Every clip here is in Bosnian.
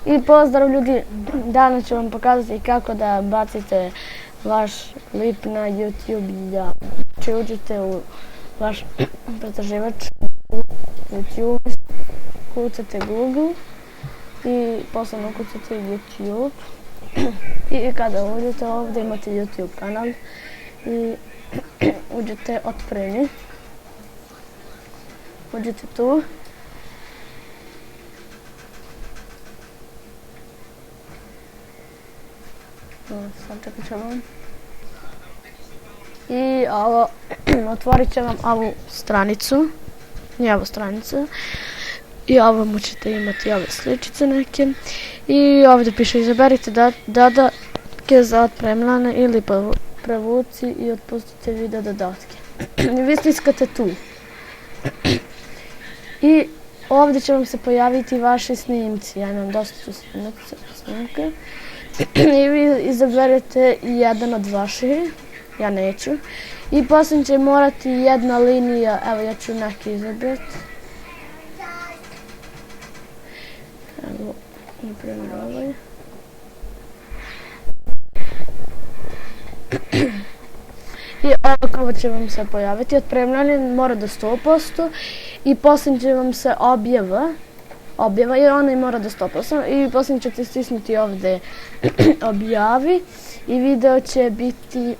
I pozdrav ljudi, danas ću vam pokazati kako da bacite vaš klip na YouTube. Znači uđete u vaš pretraživač YouTube, kucate Google i posebno ukucate YouTube. I kada uđete ovdje imate YouTube kanal i uđete otpremi. Uđete tu. Sad čekat ćemo. I ovo, otvorit će vam ovu stranicu. I ovu stranicu. I ovom ćete imati ove sličice neke. I ovdje piše izaberite dodatke za otpremljane ili prevuci i otpustite video dodatke. I vi stiskate tu. I ovdje će vam se pojaviti vaši snimci. Ja imam dosta snimke. I vi izaberete jedan od vaših. Ja neću. I poslije će morati jedna linija. Evo ja ću neki izabrati. Evo, naprimjer ovaj. I ovako će vam se pojaviti. Otpremljanje mora do 100%. I poslije će vam se objava i ona mora do 100%. I poslije ćete stisnuti ovdje objavi. I video će biti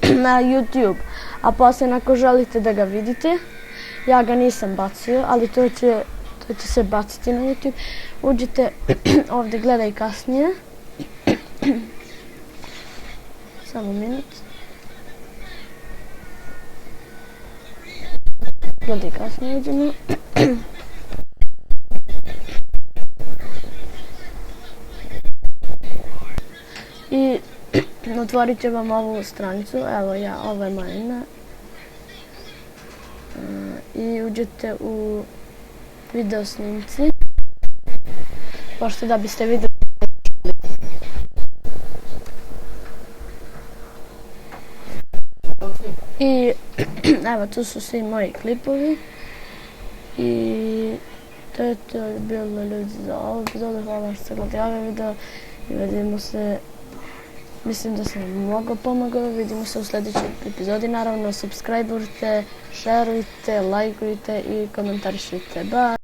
na YouTube. A poslije ako želite da ga vidite, ja ga nisam bacio, ali to će se baciti na YouTube. Uđite ovdje gledaj kasnije. Samo minut. Gledaj kasnije uđemo. I otvorit će vam ovu stranicu. Evo ovo je moje ime. I uđete u video snimci. Pošto da biste vidjeli. I evo tu su svi moji klipovi. I to je bilo ljudi za ovo epizodu. Hvala što ste gledali ovaj video. I vidimo se. Mislim da sam mnogo pomogao. Vidimo se u sljedećoj epizodi. Naravno, subscribeujte, šerujte, lajkujte i komentarišite. Bye!